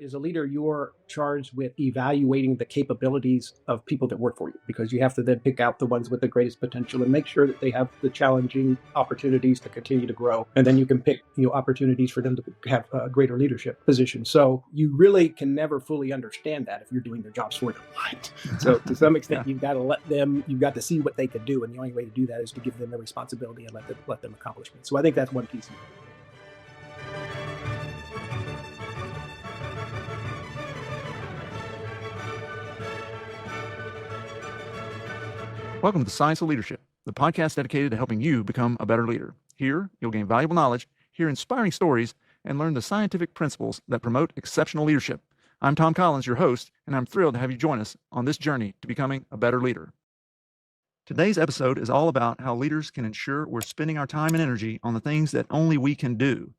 As a leader, you're charged with evaluating the capabilities of people that work for you, because you have to then pick out the ones with the greatest potential and make sure that they have the challenging opportunities to continue to grow. And then you can pick opportunities for them to have a greater leadership position. So you really can never fully understand that if you're doing their jobs for them. Right. So to some extent, you've got to see what they can do. And the only way to do that is to give them the responsibility and let them accomplish it. So I think that's one piece of it. Welcome to the Science of Leadership, the podcast dedicated to helping you become a better leader. Here, you'll gain valuable knowledge, hear inspiring stories, and learn the scientific principles that promote exceptional leadership. I'm Tom Collins, your host, and I'm thrilled to have you join us on this journey to becoming a better leader. Today's episode is all about how leaders can ensure we're spending our time and energy on the things that only we can do.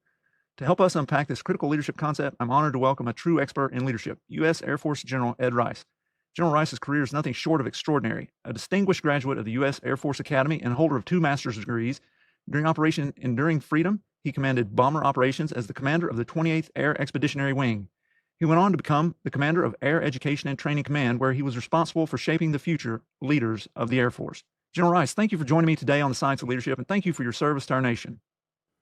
To help us unpack this critical leadership concept, I'm honored to welcome a true expert in leadership, U.S. Air Force General Ed Rice. General Rice's career is nothing short of extraordinary. A distinguished graduate of the U.S. Air Force Academy and holder of 2 master's degrees, during Operation Enduring Freedom, he commanded bomber operations as the commander of the 28th Air Expeditionary Wing. He went on to become the commander of Air Education and Training Command, where he was responsible for shaping the future leaders of the Air Force. General Rice, thank you for joining me today on the Science of Leadership, and thank you for your service to our nation.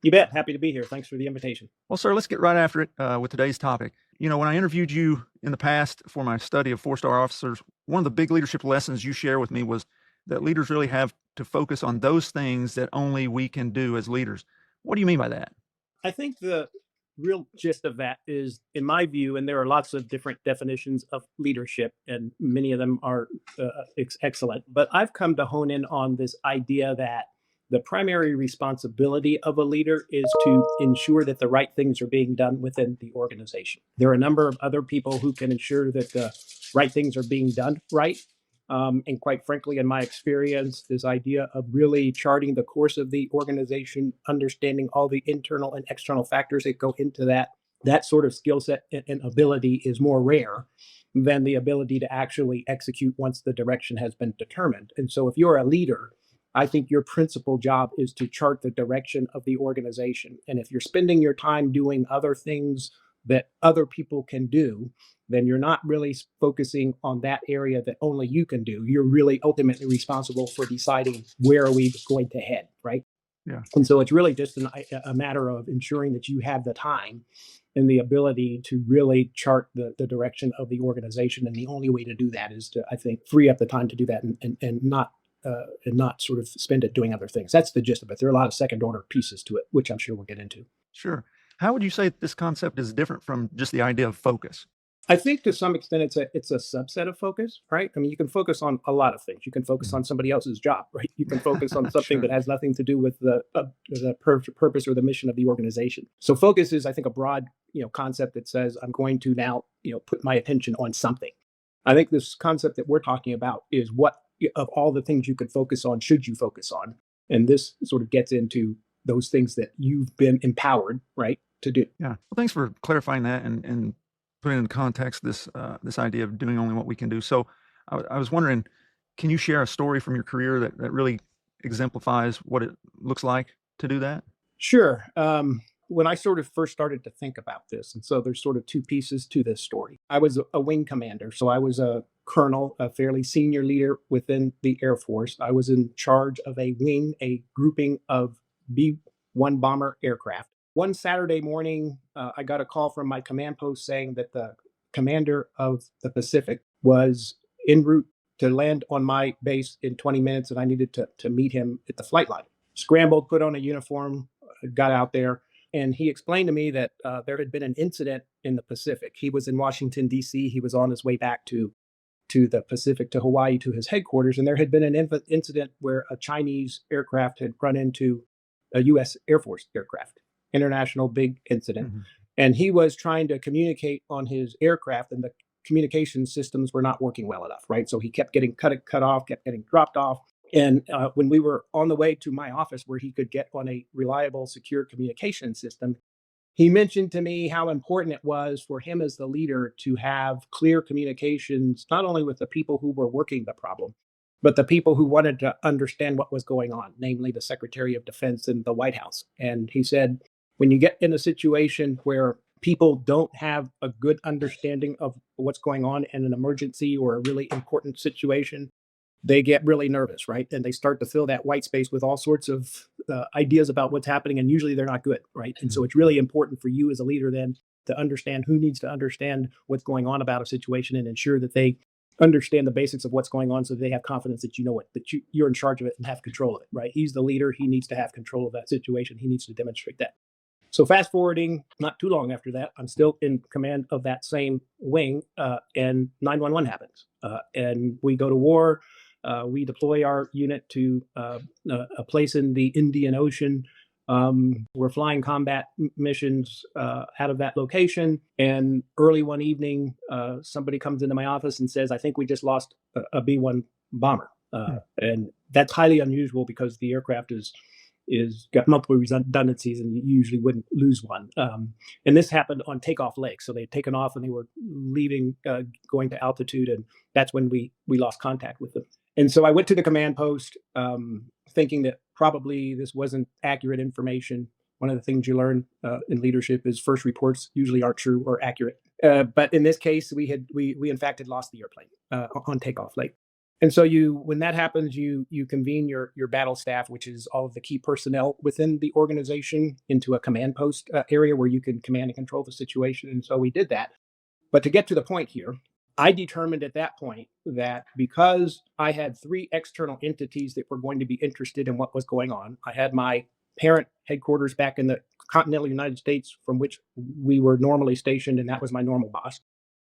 You bet. Happy to be here. Thanks for the invitation. Well, sir, let's get right after it with today's topic. When I interviewed you in the past for my study of 4-star officers, one of the big leadership lessons you share with me was that leaders really have to focus on those things that only we can do as leaders. What do you mean by that? I think the real gist of that is, in my view, and there are lots of different definitions of leadership, and many of them are excellent, but I've come to hone in on this idea that the primary responsibility of a leader is to ensure that the right things are being done within the organization. There are a number of other people who can ensure that the right things are being done right. And quite frankly, in my experience, this idea of really charting the course of the organization, understanding all the internal and external factors that go into that sort of skill set and ability is more rare than the ability to actually execute once the direction has been determined. And so if you're a leader, I think your principal job is to chart the direction of the organization. And if you're spending your time doing other things that other people can do, then you're not really focusing on that area that only you can do. You're really ultimately responsible for deciding where are we going to head, right? Yeah. And so it's really just a matter of ensuring that you have the time and the ability to really chart the direction of the organization. And the only way to do that is to, I think, free up the time to do that and not sort of spend it doing other things. That's the gist of it. There are a lot of second order pieces to it, which I'm sure we'll get into. Sure. How would you say this concept is different from just the idea of focus? I think to some extent it's a subset of focus, right? I mean, you can focus on a lot of things. You can focus on somebody else's job, right? You can focus on something Sure. that has nothing to do with the purpose or the mission of the organization. So focus is, I think, a broad concept that says I'm going to now put my attention on something. I think this concept that we're talking about is what of all the things you could focus on should you focus on, and this sort of gets into those things that you've been empowered, right, to do. Yeah. Well, thanks for clarifying that and putting into context this idea of doing only what we can do. So I was wondering, can you share a story from your career that really exemplifies what it looks like to do that? Sure. When I sort of first started to think about this, and so there's sort of 2 pieces to this story. I was a wing commander, so I was a colonel, a fairly senior leader within the Air Force. I was in charge of a wing, a grouping of B-1 bomber aircraft. One Saturday morning, I got a call from my command post saying that the commander of the Pacific was en route to land on my base in 20 minutes, and I needed to meet him at the flight line. Scrambled, put on a uniform, got out there, and he explained to me that there had been an incident in the Pacific. He was in Washington, D.C. He was on his way back to the Pacific, to Hawaii, to his headquarters, and there had been an incident where a Chinese aircraft had run into a U.S. Air Force aircraft. International big incident. Mm-hmm. And he was trying to communicate on his aircraft, and the communication systems were not working well enough, right? So he kept getting cut off, kept getting dropped off. And when we were on the way to my office where he could get on a reliable, secure communication system, he mentioned to me how important it was for him as the leader to have clear communications, not only with the people who were working the problem, but the people who wanted to understand what was going on, namely the Secretary of Defense and the White House. And he said, when you get in a situation where people don't have a good understanding of what's going on in an emergency or a really important situation, they get really nervous, right? And they start to fill that white space with all sorts of ideas about what's happening, and usually they're not good, right? And so it's really important for you as a leader then to understand who needs to understand what's going on about a situation and ensure that they understand the basics of what's going on so they have confidence that you know it, that you're in charge of it and have control of it, right? He's the leader. He needs to have control of that situation. He needs to demonstrate that. So fast forwarding, not too long after that, I'm still in command of that same wing, and 911 happens, and we go to war. We deploy our unit to a place in the Indian Ocean. We're flying combat missions out of that location, and early one evening, somebody comes into my office and says, "I think we just lost a B-1 bomber," and that's highly unusual because the aircraft is got multiple redundancies and you usually wouldn't lose one. And this happened on takeoff legs. So they'd taken off and they were leaving, going to altitude. And that's when we lost contact with them. And so I went to the command post thinking that probably this wasn't accurate information. One of the things you learn in leadership is first reports usually aren't true or accurate. But in this case, we in fact had lost the airplane on takeoff leg. And so when that happens, you convene your battle staff, which is all of the key personnel within the organization, into a command post area where you can command and control the situation. And so we did that. But to get to the point here, I determined at that point that because I had three external entities that were going to be interested in what was going on, I had my parent headquarters back in the continental United States from which we were normally stationed, and that was my normal boss.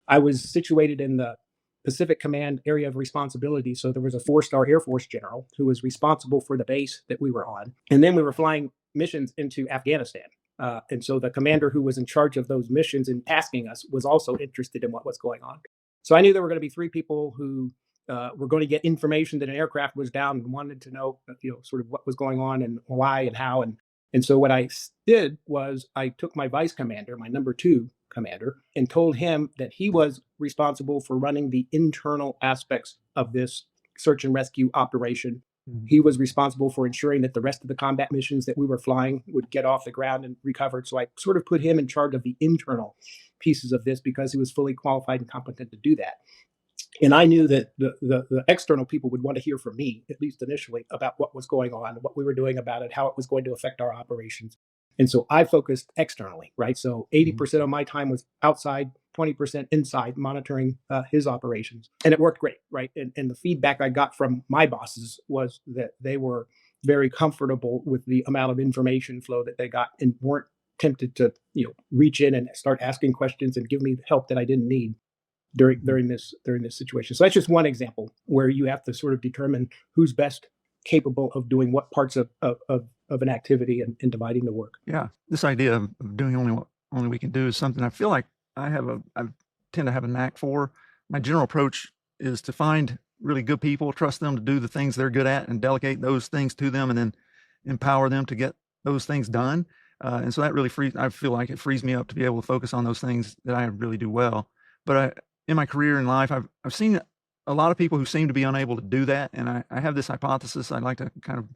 I was situated in the Pacific Command area of responsibility. So there was a 4-star Air Force general who was responsible for the base that we were on. And then we were flying missions into Afghanistan. And so the commander who was in charge of those missions and tasking us was also interested in what was going on. So I knew there were going to be three people who were going to get information that an aircraft was down and wanted to know, sort of what was going on and why and how. And so what I did was I took my vice commander, my number 2 commander, and told him that he was responsible for running the internal aspects of this search and rescue operation. He was responsible for ensuring that the rest of the combat missions that we were flying would get off the ground and recovered. So I sort of put him in charge of the internal pieces of this because he was fully qualified and competent to do that. And I knew that the external people would want to hear from me, at least initially, about what was going on, what we were doing about it, how it was going to affect our operations. And so I focused externally, right? So 80% of my time was outside, 20% inside, monitoring his operations. And it worked great, right? And the feedback I got from my bosses was that they were very comfortable with the amount of information flow that they got and weren't tempted to, reach in and start asking questions and give me help that I didn't need during this situation. So that's just one example where you have to sort of determine who's best capable of doing what parts of an activity and dividing the work. Yeah, this idea of doing only what only we can do is something I feel like I tend to have a knack for. My general approach is to find really good people, trust them to do the things they're good at, and delegate those things to them, and then empower them to get those things done. And so that really I feel like it frees me up to be able to focus on those things that I really do well. But in my career in life, I've seen a lot of people who seem to be unable to do that, and I have this hypothesis I'd like to kind of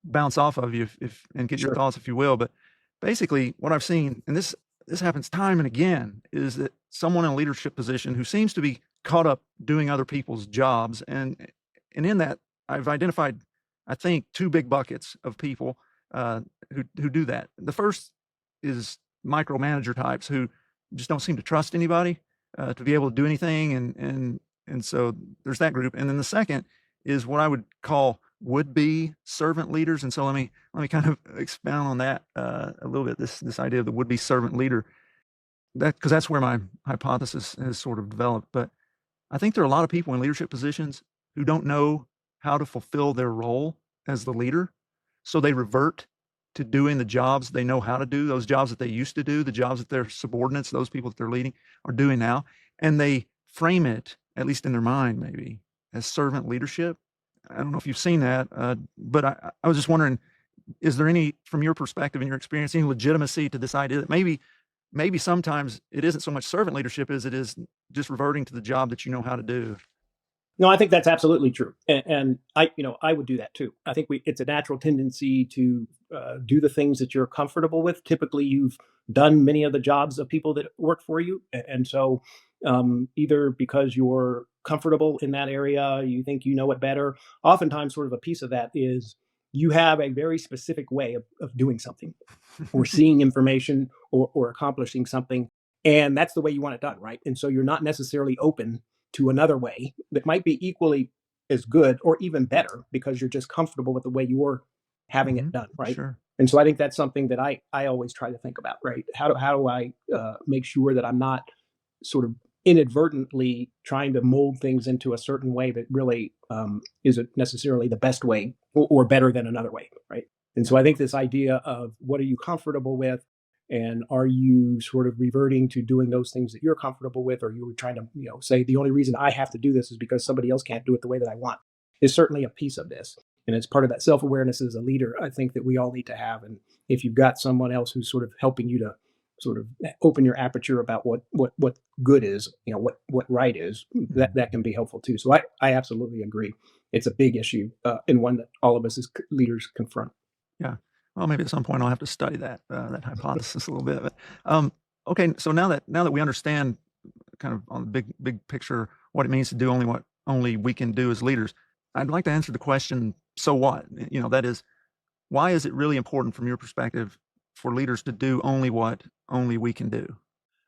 bounce off of you and get your thoughts, if you will. But basically, what I've seen, and this happens time and again, is that someone in a leadership position who seems to be caught up doing other people's jobs, and in that, I've identified, I think, 2 big buckets of people who do that. The first is micromanager types who just don't seem to trust anybody to be able to do anything, and so there's that group. And then the second is what I would call would-be servant leaders. And so let me kind of expound on that a little bit. This idea of the would-be servant leader, because that's where my hypothesis has sort of developed. But I think there are a lot of people in leadership positions who don't know how to fulfill their role as the leader, so they revert to doing the jobs they know how to do, those jobs that they used to do, the jobs that their subordinates, those people that they're leading, are doing now, and they frame it, at least in their mind, maybe, as servant leadership. I don't know if you've seen that, but I was just wondering, is there any, from your perspective and your experience, any legitimacy to this idea that maybe sometimes it isn't so much servant leadership as it is just reverting to the job that you know how to do? No, I think that's absolutely true, and I would do that too. I think it's a natural tendency to do the things that you're comfortable with. Typically, you've done many of the jobs of people that work for you. And so, either because you're comfortable in that area, you think you know it better. Oftentimes, sort of a piece of that is you have a very specific way of doing something or seeing information or accomplishing something. And that's the way you want it done, right? And so you're not necessarily open to another way that might be equally as good or even better because you're just comfortable with the way you're having it done, right? Sure. And so I think that's something that I always try to think about, right? How do I make sure that I'm not sort of inadvertently trying to mold things into a certain way that really isn't necessarily the best way or better than another way, right? And so I think this idea of what are you comfortable with, and are you sort of reverting to doing those things that you're comfortable with, or you trying to say the only reason I have to do this is because somebody else can't do it the way that I want, is certainly a piece of this. And it's part of that self-awareness as a leader, I think, that we all need to have. And if you've got someone else who's sort of helping you to sort of open your aperture about what good is, what right is, that can be helpful too. So I absolutely agree. It's a big issue, and one that all of us as leaders confront. Yeah. Well, maybe at some point I'll have to study that hypothesis a little bit. But okay, so now that we understand kind of on the big picture what it means to do only what only we can do as leaders, I'd like to answer the question, so what? That is, why is it really important from your perspective for leaders to do only what only we can do?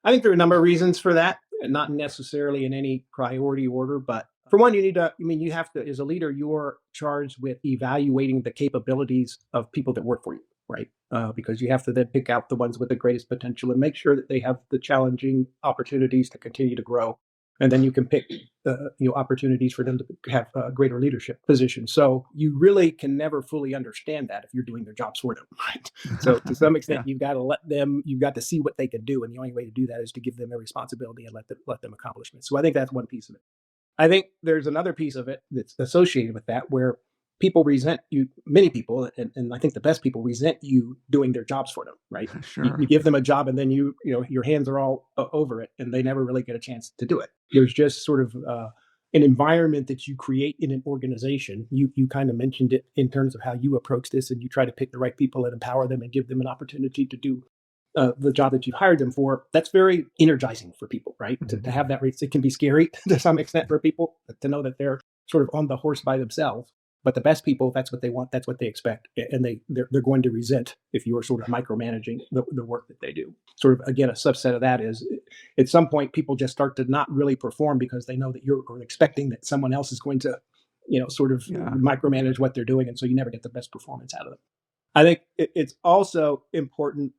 I think there are a number of reasons for that, not necessarily in any priority order, but for one, you have to, as a leader, you're charged with evaluating the capabilities of people that work for you, right? Because you have to then pick out the ones with the greatest potential and make sure that they have the challenging opportunities to continue to grow. And then you can pick opportunities for them to have greater leadership positions. So you really can never fully understand that if you're doing their jobs for them, right? So to some extent, Yeah. you've got to see what they can do, and the only way to do that is to give them a responsibility and let them accomplish it. So I think that's one piece of it. I think there's another piece of it that's associated with that where people resent you, many people, and I think the best people resent you doing their jobs for them, right? You Sure. give them a job and then your hands are all over it and they never really get a chance to do it. There's just sort of an environment that you create in an organization. You kind of mentioned it in terms of how you approach this, and you try to pick the right people and empower them and give them an opportunity to do the job that you've hired them for. That's very energizing for people, right? To have that, it can be scary to some extent for people to know that they're sort of on the horse by themselves. But the best people, that's what they want, that's what they expect, and they're going to resent if you are sort of micromanaging the work that they do. Sort of again, a subset of that is at some point people just start to not really perform because they know that you're expecting that someone else is going to, sort of Yeah. micromanage what they're doing, and so you never get the best performance out of them. I think it's also important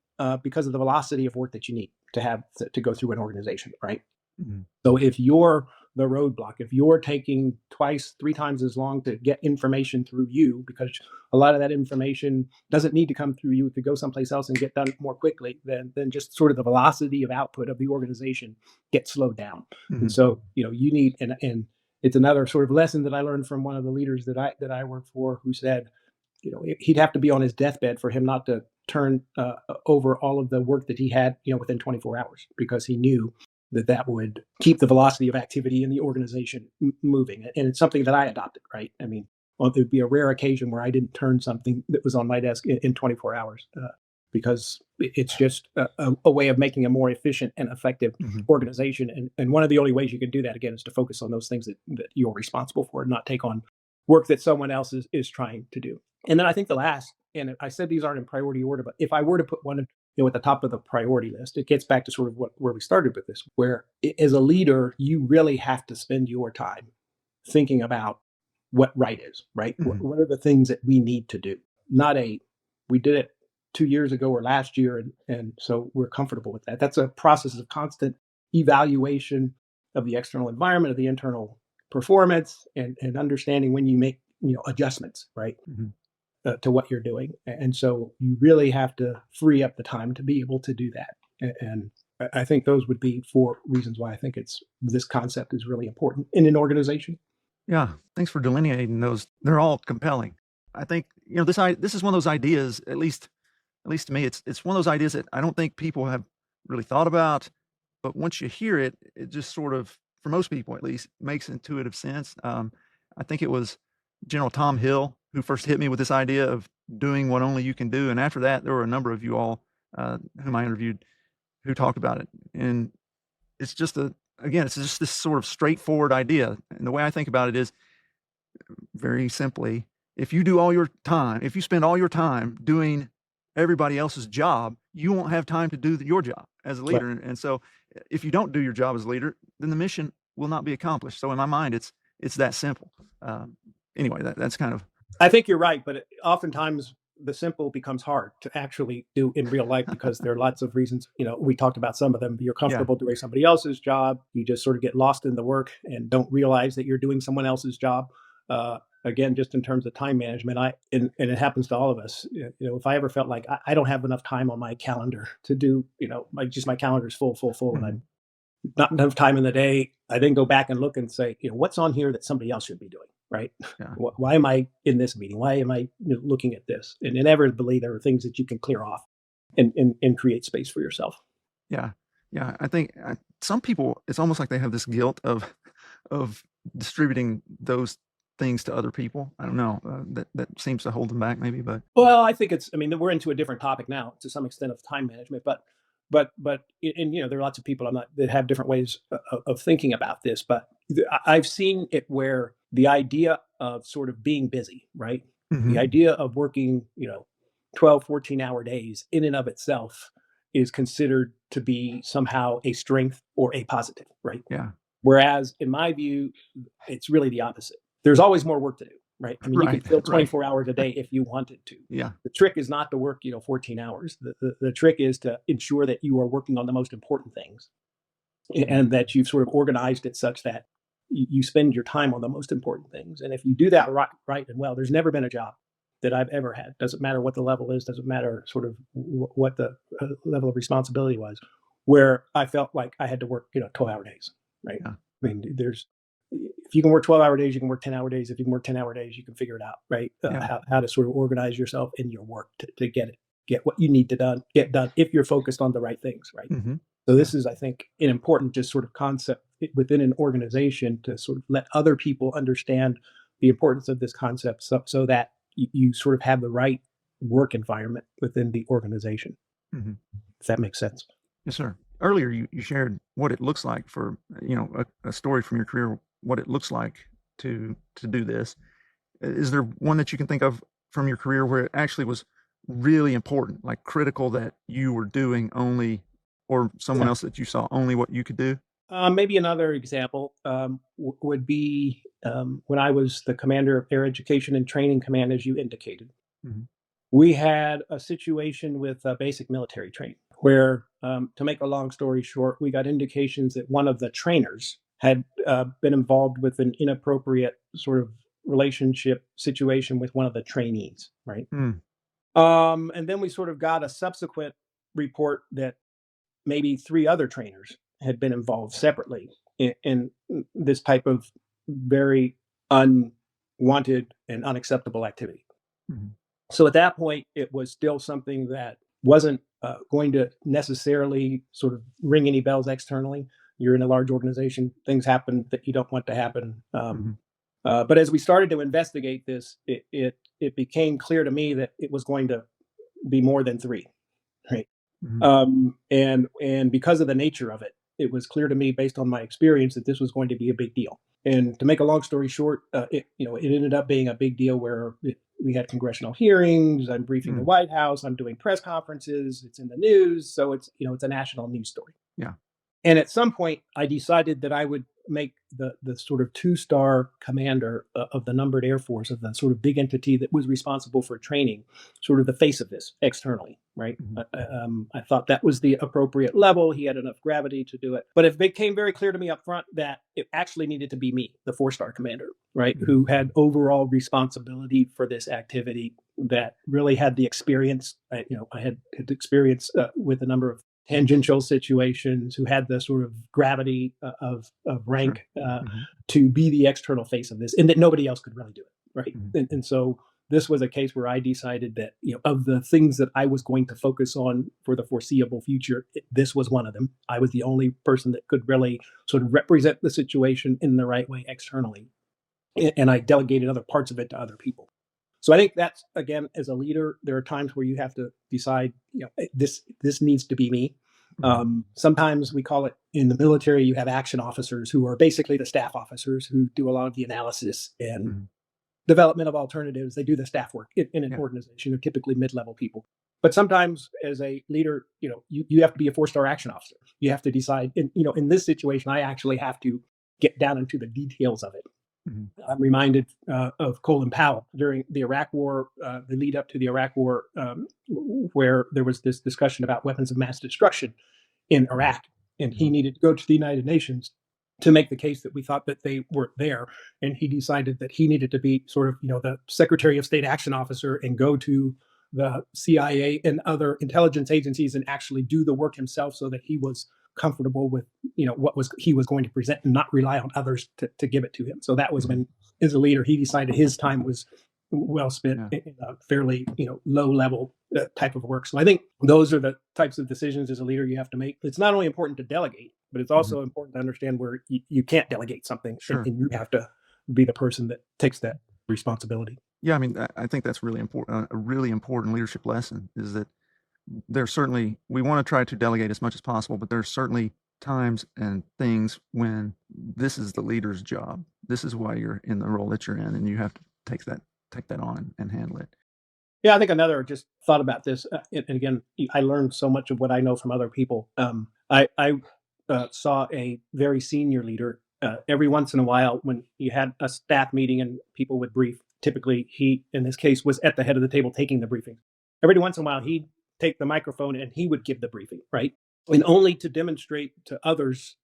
because of the velocity of work that you need to have to go through an organization, right? Mhm. So if you're the roadblock, if you're taking twice, three times as long to get information through you, because a lot of that information doesn't need to come through you, it could go someplace else and get done more quickly, then just sort of the velocity of output of the organization gets slowed down. And Mhm. so, you need, and it's another sort of lesson that I learned from one of the leaders that I work for, who said, he'd have to be on his deathbed for him not to turn over all of the work that he had, within 24 hours, because he knew that would keep the velocity of activity in the organization moving. And it's something that I adopted, right? I mean, well, there'd be a rare occasion where I didn't turn something that was on my desk in 24 hours because it's just a way of making a more efficient and effective Mhm. organization. And one of the only ways you can do that, again, is to focus on those things that you're responsible for and not take on work that someone else is trying to do. And then I think the last, and I said these aren't in priority order, but if I were to put one at the top of the priority list, it gets back to sort of where we started with this, where as a leader, you really have to spend your time thinking about what right is, right? Mhm. What are the things that we need to do? Not we did it 2 years ago or last year, and so we're comfortable with that. That's a process of constant evaluation of the external environment, of the internal performance, and understanding when you make adjustments, right? Mhm. To what you're doing. And so you really have to free up the time to be able to do that. And I think those would be 4 reasons why I think this concept is really important in an organization. Yeah. Thanks for delineating those. They're all compelling. I think this is one of those ideas. At least to me, it's one of those ideas that I don't think people have really thought about. But once you hear it, it just sort of, for most people at least, makes intuitive sense. I think it was General Tom Hill who first hit me with this idea of doing what only you can do. And after that, there were a number of you all whom I interviewed who talked about it. And it's just it's just this sort of straightforward idea. And the way I think about it is very simply, if you spend all your time doing everybody else's job, you won't have time to do your job as a leader. Right. And so if you don't do your job as a leader, then the mission will not be accomplished. So in my mind, it's that simple. Anyway, that's kind of. I think you're right, but oftentimes the simple becomes hard to actually do in real life because there are lots of reasons. We talked about some of them. You're comfortable doing somebody else's job. You just sort of get lost in the work and don't realize that you're doing someone else's job. Again, just in terms of time management, and it happens to all of us. If I ever felt like I don't have enough time on my calendar to do, my calendar's full, and I'm not enough time in the day, I then go back and look and say, what's on here that somebody else should be doing, right? Yeah. Why am I in this meeting? Why am I looking at this? And inevitably, there are things that you can clear off and create space for yourself. Yeah. I think some people, it's almost like they have this guilt of distributing those things to other people. I don't know. That seems to hold them back, maybe. But well, I think we're into a different topic now to some extent of time management, but there are lots of people that have different ways of thinking about this. But I've seen it where the idea of sort of being busy, right? Mm-hmm. The idea of working, 12, 14-hour days in and of itself is considered to be somehow a strength or a positive, right? Yeah. Whereas in my view, it's really the opposite. There's always more work to do, right? I mean, you can fill 24 hours a day if you wanted to. Yeah. The trick is not to work, 14 hours. The trick is to ensure that you are working on the most important things and that you've sort of organized it such that you spend your time on the most important things. And if you do that right and well, there's never been a job that I've ever had. Doesn't matter what the level is, doesn't matter sort of what the level of responsibility was, where I felt like I had to work, 12-hour days, right? Yeah. I mean, if you can work 12-hour days, you can work 10-hour days. If you can work 10-hour days, you can figure it out, right? How to sort of organize yourself in your work to get what you need to get done if you're focused on the right things, right? Mm-hmm. So this is, I think, an important just sort of concept within an organization to sort of let other people understand the importance of this concept so that you sort of have the right work environment within the organization. Mm-hmm. If that makes sense. Yes, sir. Earlier, you shared what it looks like for, a story from your career, what it looks like to do this. Is there one that you can think of from your career where it actually was really important, like critical that you were doing only, or someone else that you saw only what you could do? Maybe another example would be when I was the commander of Air Education and Training Command, as you indicated. Mm-hmm. We had a situation with basic military training where, to make a long story short, we got indications that one of the trainers had been involved with an inappropriate sort of relationship situation with one of the trainees, right? Mm. And then we sort of got a subsequent report that maybe 3 other trainers had been involved separately in this type of very unwanted and unacceptable activity. Mm-hmm. So at that point, it was still something that wasn't going to necessarily sort of ring any bells externally. You're in a large organization, things happen that you don't want to happen. But as we started to investigate this, it became clear to me that it was going to be more than 3, right? Mm-hmm. And because of the nature of it, it was clear to me based on my experience that this was going to be a big deal. And to make a long story short, it ended up being a big deal where we had congressional hearings. I'm briefing the White House. I'm doing press conferences. It's in the news. So it's a national news story. Yeah. And at some point, I decided that I would make the sort of 2-star commander of the numbered Air Force, of the sort of big entity that was responsible for training, sort of the face of this externally, right? Mm-hmm. I thought that was the appropriate level. He had enough gravity to do it. But it became very clear to me up front that it actually needed to be me, the 4-star commander, right? Mm-hmm. Who had overall responsibility for this activity, that really had the experience. I had experience with a number of tangential situations, who had the sort of gravity of rank to be the external face of this, and that nobody else could really do it, right? Mm-hmm. And so this was a case where I decided that, of the things that I was going to focus on for the foreseeable future, this was one of them. I was the only person that could really sort of represent the situation in the right way externally. And I delegated other parts of it to other people. So I think that's, again, as a leader, there are times where you have to decide, this needs to be me. Sometimes we call it, in the military, you have action officers who are basically the staff officers who do a lot of the analysis and development of alternatives. They do the staff work in an organization. They're typically mid-level people. But sometimes as a leader, you have to be a 4-star action officer. You have to decide, in this situation, I actually have to get down into the details of it. I'm reminded of Colin Powell during the Iraq War, the lead up to the Iraq War, where there was this discussion about weapons of mass destruction in Iraq. And he needed to go to the United Nations to make the case that we thought that they weren't there. And he decided that he needed to be sort of, the Secretary of State action officer and go to the CIA and other intelligence agencies and actually do the work himself, so that he was comfortable with what he was going to present, and not rely on others to give it to him. So that was when, as a leader, he decided his time was well spent in a fairly low level type of work. So I think those are the types of decisions as a leader you have to make. It's not only important to delegate, but it's also important to understand where you can't delegate something, and you have to be the person that takes that responsibility. Yeah, I mean, I think that's really important. A really important leadership lesson is that there's certainly, we want to try to delegate as much as possible, but there's certainly times and things when this is the leader's job. This is why you're in the role that you're in, and you have to take that on and handle it. Yeah, I think another, just thought about this, and again, I learned so much of what I know from other people. I saw a very senior leader every once in a while when you had a staff meeting and people would brief. Typically, he, in this case, was at the head of the table taking the briefing. Every once in a while, he'd take the microphone and he would give the briefing, right? And only to demonstrate to others,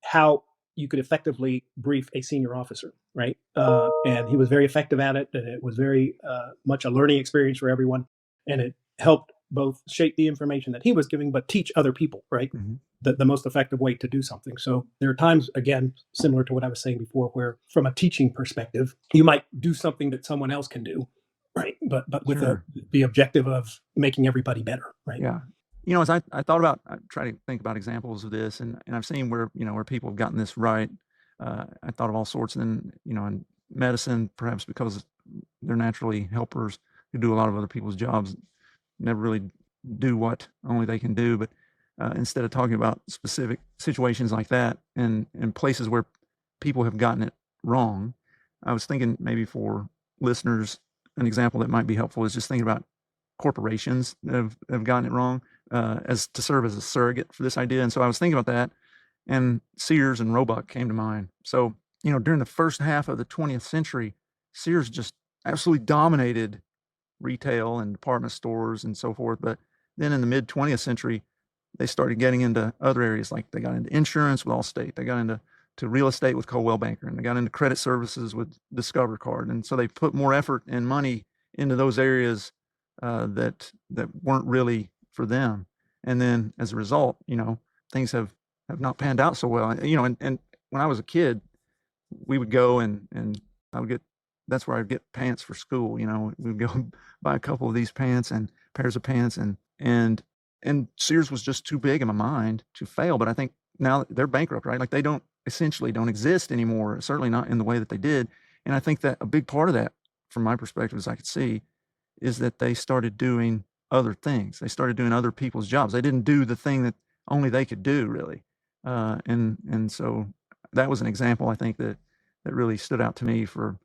how you could effectively brief a senior officer, right? And he was very effective at it. And it was very much a learning experience for everyone. And it helped both shape the information that he was giving, but teach other people, right? The most effective way to do something. So there are times, again, similar to what I was saying before, where from a teaching perspective, you might do something that someone else can do, right? But with the objective of making everybody better, right? Yeah. As I thought about, I try to think about examples of this, and I've seen where, where people have gotten this right. I thought of all sorts, and then, in medicine, perhaps because they're naturally helpers who do a lot of other people's jobs, never really do what only they can do. But instead of talking about specific situations like that and places where people have gotten it wrong, I was thinking maybe for listeners, an example that might be helpful is just thinking about corporations that have gotten it wrong, as to serve as a surrogate for this idea. And so I was thinking about that, and Sears and Roebuck came to mind. So, during the first half of the 20th century, Sears just absolutely dominated retail and department stores and so forth. But then in the mid 20th century, they started getting into other areas. Like they got into insurance with Allstate, they got into real estate with Coldwell Banker, and they got into credit services with Discover Card. And so they put more effort and money into those areas that weren't really for them. And then as a result, things have not panned out so well. And when I was a kid, we would go and I would get, that's where I'd get pants for school. We would go buy a couple of these pants and pairs of pants, and Sears was just too big in my mind to fail. But I think now they're bankrupt, right? Like they essentially don't exist anymore, certainly not in the way that they did. And I think that a big part of that, from my perspective, as I could see, is that they started doing other things. They started doing other people's jobs. They didn't do the thing that only they could do, really. And so that was an example, I think, that really stood out to me for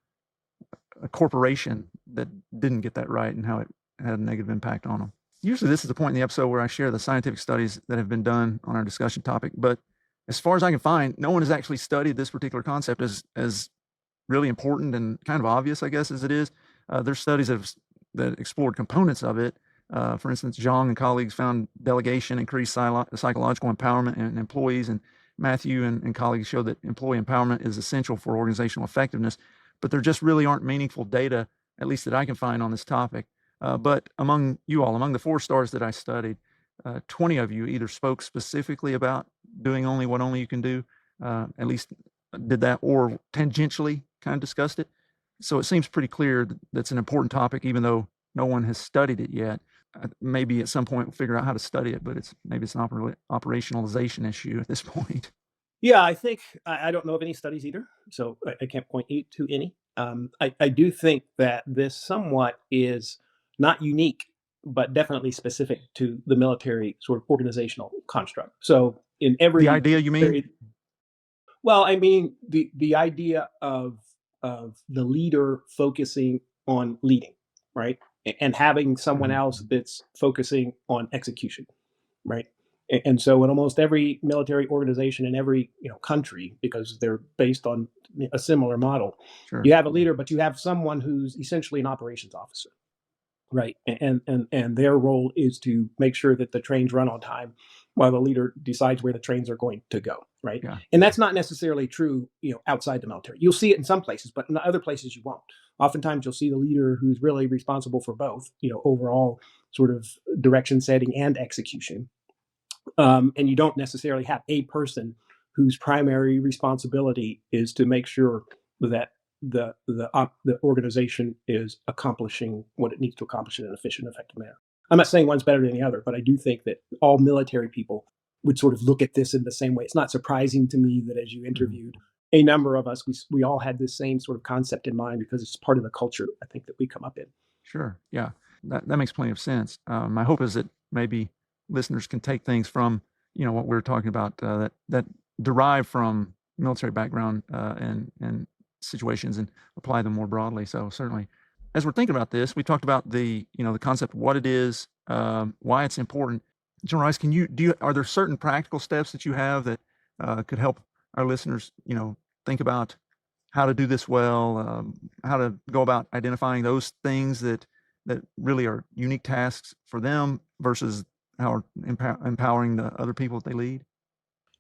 a corporation that didn't get that right and how it had a negative impact on them. Usually this is the point in the episode where I share the scientific studies that have been done on our discussion topic, but as far as I can find, no one has actually studied this particular concept as really important and kind of obvious, I guess, as it is. There's studies that explored components of it. For instance, Zhang and colleagues found delegation increased psychological empowerment in employees, and Matthew and colleagues showed that employee empowerment is essential for organizational effectiveness, but there just really aren't meaningful data, at least that I can find, on this topic. But among you all, among the 4 stars that I studied, 20 of you either spoke specifically about doing only what only you can do, at least did that, or tangentially kind of discussed it. So it seems pretty clear that that's an important topic, even though no one has studied it yet. Maybe at some point we'll figure out how to study it, but maybe it's an operationalization issue at this point. Yeah, I think I don't know of any studies either, so I can't point you to any. I do think that this somewhat is not unique, but definitely specific to the military sort of organizational construct. So in The every idea, you mean? well, I mean the idea of the leader focusing on leading, right, and having someone Mhm. else that's focusing on execution, right. And so in almost every military organization in every country, because they're based on a similar model, Sure. you have a leader, but you have someone who's essentially an operations officer. Right. And their role is to make sure that the trains run on time while the leader decides where the trains are going to go. Right. Yeah. And that's not necessarily true, outside the military. You'll see it in some places, but in other places you won't. Oftentimes you'll see the leader who's really responsible for both, overall sort of direction setting and execution. And you don't necessarily have a person whose primary responsibility is to make sure that the organization is accomplishing what it needs to accomplish in an efficient, effective manner. I'm not saying one's better than the other, but I do think that all military people would sort of look at this in the same way. It's not surprising to me that as you Mhm. interviewed a number of us, we all had this same sort of concept in mind because it's part of the culture I think that we come up in. Sure. Yeah. That makes plenty of sense. My hope is that maybe listeners can take things from, what we're talking about, that derive from military background, and situations, and apply them more broadly. So certainly, as we're thinking about this, we talked about the concept, what it is, why it's important. General Rice, are there certain practical steps that you have that could help our listeners, think about how to do this well, how to go about identifying those things that really are unique tasks for them versus how empowering the other people that they lead?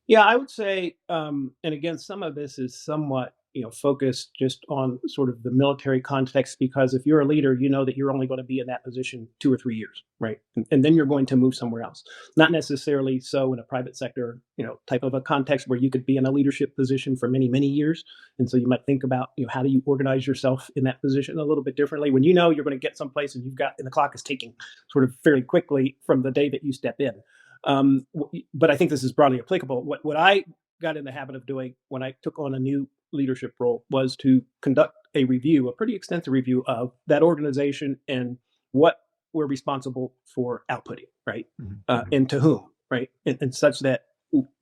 Yeah, I would say, and again, some of this is somewhat, focused just on sort of the military context, because if you're a leader, you know that you're only going to be in that position 2 or 3 years, right? And then you're going to move somewhere else. Not necessarily so in a private sector, type of a context where you could be in a leadership position for many, many years. And so you might think about, how do you organize yourself in that position a little bit differently when you know you're going to get someplace and the clock is ticking sort of fairly quickly from the day that you step in. But I think this is broadly applicable. What I got in the habit of doing when I took on a new leadership role was to conduct a review, a pretty extensive review of that organization and what we're responsible for outputting, right? Mhm. And to whom, right? And such that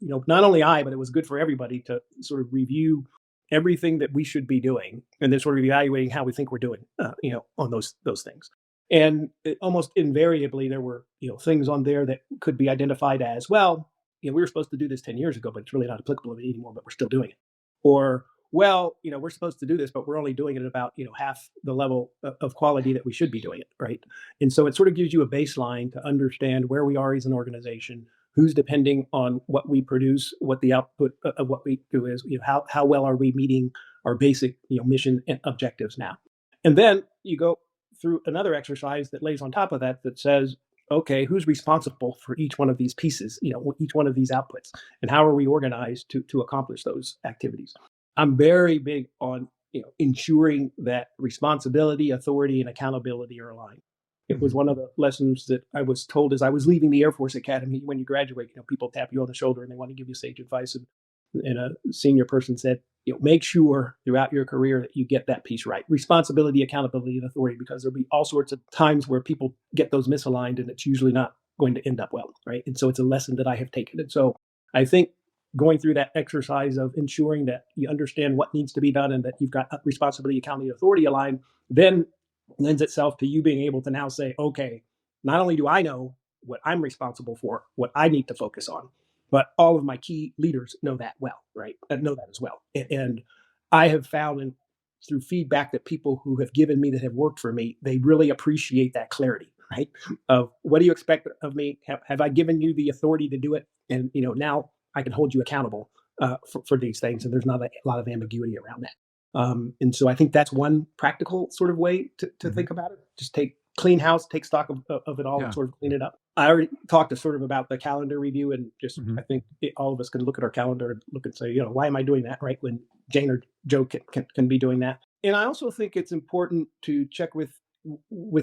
not only I, but it was good for everybody to sort of review everything that we should be doing, and then sort of evaluating how we think we're doing, on those things. And almost invariably, there were things on there that could be identified as, well, we were supposed to do this 10 years ago, but it's really not applicable anymore, but we're still doing it. Or, well, we're supposed to do this, but we're only doing it at about half the level of quality that we should be doing it, right? And so it sort of gives you a baseline to understand where we are as an organization, who's depending on what we produce, what the output of what we do is, how well are we meeting our basic mission and objectives now. And then you go through another exercise that lays on top of that that says, okay, who's responsible for each one of these pieces, each one of these outputs, and how are we organized to accomplish those activities? I'm very big on ensuring that responsibility, authority, and accountability are aligned. It was Mhm. one of the lessons that I was told as I was leaving the Air Force Academy. When you graduate, people tap you on the shoulder and they want to give you sage advice. And a senior person said, make sure throughout your career that you get that piece right. Responsibility, accountability, and authority, because there'll be all sorts of times where people get those misaligned and it's usually not going to end up well, right? And so it's a lesson that I have taken. And so I think going through that exercise of ensuring that you understand what needs to be done and that you've got responsibility, accountability, authority aligned, then lends itself to you being able to now say, okay, not only do I know what I'm responsible for, what I need to focus on, but all of my key leaders know that well, right? Know that as well. And I have found through feedback that people who have given me that have worked for me, they really appreciate that clarity, right? Of what do you expect of me? Have I given you the authority to do it? And now I can hold you accountable for these things, and there's not a lot of ambiguity around that. And so I think that's one practical sort of way to Mhm. think about it. Just clean house, take stock of it all, and Yeah. sort of clean it up. I already talked to sort of about the calendar review, and just Mhm. I think all of us can look at our calendar and look and say, why am I doing that, right? When Jane or Joe can be doing that. And I also think it's important to check with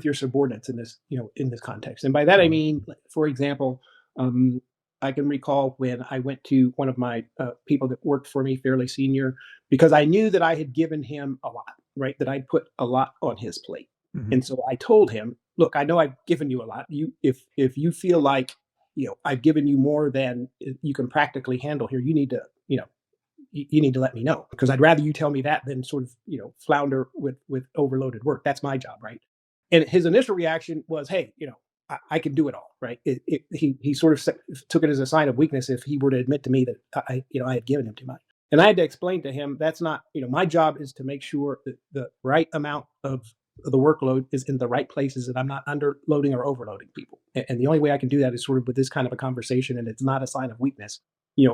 your subordinates in this, in this context. And by that I Mhm. mean, like, for example, um, I can recall when I went to one of my people that worked for me, fairly senior, because I knew that I had given him a lot. right, that I'd put a lot on his plate. Mhm. And so I told him, look, I know I've given you a lot. If you feel like, I've given you more than you can practically handle here, you need to, you need to let me know, because I'd rather you tell me that than sort of, flounder with overloaded work. That's my job, right? And his initial reaction was, hey, I can do it all, right? He sort of took it as a sign of weakness if he were to admit to me that I had given him too much. And I had to explain to him that's not, my job is to make sure that the right amount of the workload is in the right places, and I'm not underloading or overloading people. And the only way I can do that is sort of with this kind of a conversation, and it's not a sign of weakness,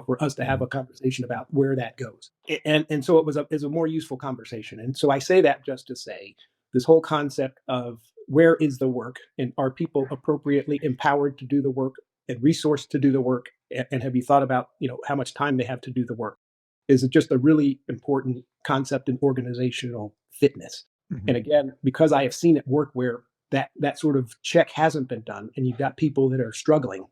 for us to have a conversation about where that goes. And so it was a more useful conversation. And so I say that just to say this whole concept of where is the work, and are people appropriately empowered to do the work and resourced to do the work, and have you thought about how much time they have to do the work, is just a really important concept in organizational fitness. Mhm. And again, because I have seen it work where that sort of check hasn't been done, and you've got people that are struggling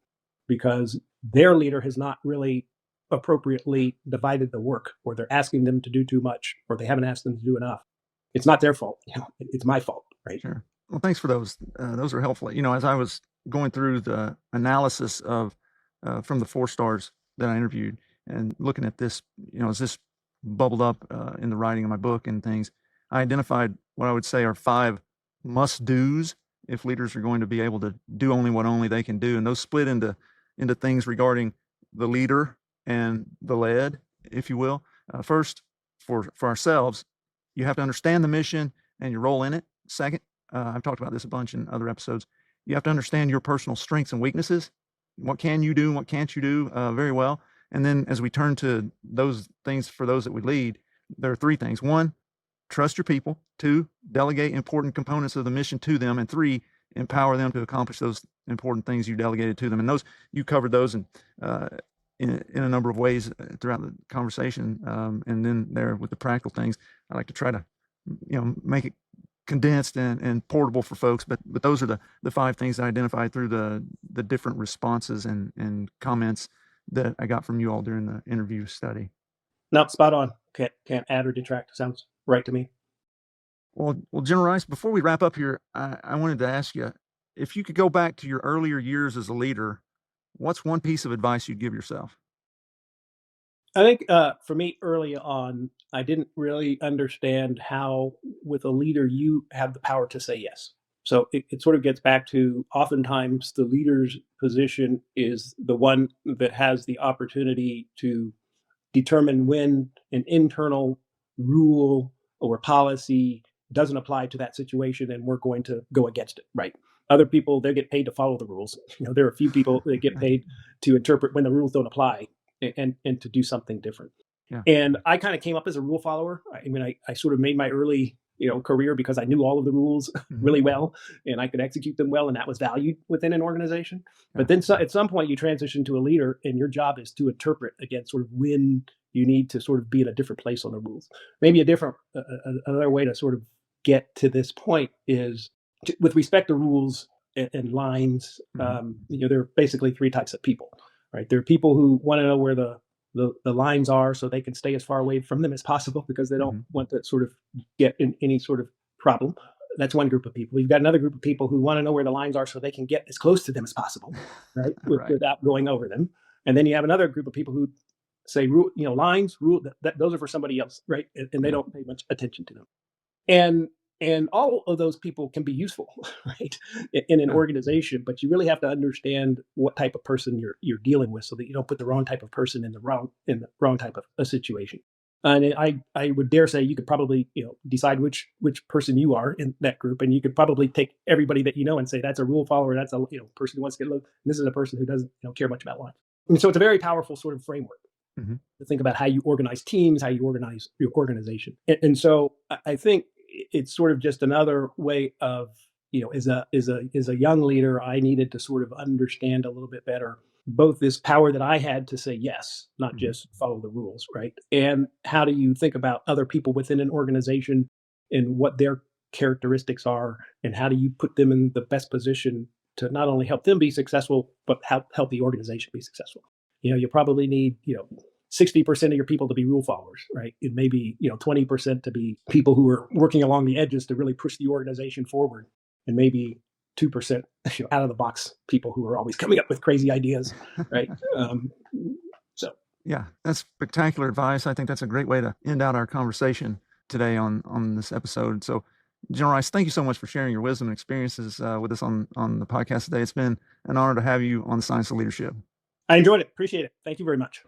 because their leader has not really appropriately divided the work, or they're asking them to do too much, or they haven't asked them to do enough. It's not their fault. It's my fault, right? Sure. Well, thanks for those. Those are helpful. As I was going through the analysis of from the 4 stars that I interviewed and looking at this, as this bubbled up in the writing of my book and things, I identified what I would say are 5 must do's if leaders are going to be able to do only what only they can do, and those split into things regarding the leader and the led, if you will. First, for ourselves, you have to understand the mission and your role in it. Second, I've talked about this a bunch in other episodes. You have to understand your personal strengths and weaknesses. What can you do and what can't you do very well? And then as we turn to those things for those that we lead, there are 3 things. 1, trust your people. 2, delegate important components of the mission to them. And 3, empower them to accomplish those important things you delegated to them. And those, you covered those in a number of ways throughout the conversation. And then there with the practical things, I like to try to make it condensed and portable for folks. But those are the 5 things I identified through the different responses and comments that I got from you all during the interview study. No, spot on. Can't add or detract. Sounds right to me. Well, General Rice, before we wrap up here, I wanted to ask you, if you could go back to your earlier years as a leader, what's one piece of advice you'd give yourself? I think for me early on, I didn't really understand how, with a leader, you have the power to say yes. So it sort of gets back to, oftentimes the leader's position is the one that has the opportunity to determine when an internal rule or policy doesn't apply to that situation, and we're going to go against it, right? Other people, they get paid to follow the rules. There are a few people that get paid to interpret when the rules don't apply, and to do something different. Yeah. And I kind of came up as a rule follower. I mean, I sort of made my early career because I knew all of the rules really well, and I could execute them well, and that was valued within an organization. But then at some point you transition to a leader, and your job is to interpret again, sort of when you need to sort of be in a different place on the rules. Maybe a different another way to sort of get to this point is with respect to rules and lines. There are basically 3 types of people, right? There are people who want to know where the lines are so they can stay as far away from them as possible because they don't want to sort of get in any sort of problem. That's one group of people. You've got another group of people who want to know where the lines are so they can get as close to them as possible, right? Right. Without going over them. And then you have another group of people who say, lines, rule, that those are for somebody else, right? And they don't pay much attention to them. And all of those people can be useful, right, in an organization, but you really have to understand what type of person you're dealing with, so that you don't put the wrong type of person in the wrong type of a situation. And I would dare say you could probably decide which person you are in that group, and you could probably take everybody that and say that's a rule follower, that's a person who wants to get low, and this is a person who doesn't care much about life. And so it's a very powerful sort of framework to think about how you organize teams, how you organize your organization. And so I think it's sort of just another way of, as a young leader, I needed to sort of understand a little bit better both this power that I had to say yes, not just follow the rules, right? And how do you think about other people within an organization and what their characteristics are, and how do you put them in the best position to not only help them be successful, but help the organization be successful? You probably need, 60% of your people to be rule followers, right? It may be, 20% to be people who are working along the edges to really push the organization forward, and maybe 2% out of the box people who are always coming up with crazy ideas, right? So Yeah, that's spectacular advice. I think that's a great way to end out our conversation today on this episode. So, General Rice, thank you so much for sharing your wisdom and experiences with us on the podcast today. It's been an honor to have you on the Science of Leadership. I enjoyed it. Appreciate it. Thank you very much.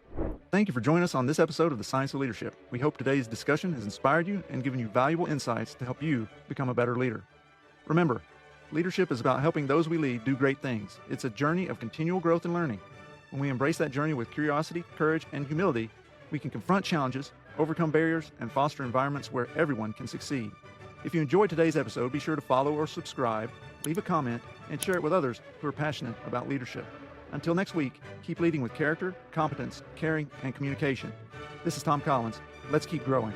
Thank you for joining us on this episode of the Science of Leadership. We hope today's discussion has inspired you and given you valuable insights to help you become a better leader. Remember, leadership is about helping those we lead do great things. It's a journey of continual growth and learning. When we embrace that journey with curiosity, courage, and humility, we can confront challenges, overcome barriers, and foster environments where everyone can succeed. If you enjoyed today's episode, be sure to follow or subscribe, leave a comment, and share it with others who are passionate about leadership. Until next week, keep leading with character, competence, caring, and communication. This is Tom Collins. Let's keep growing.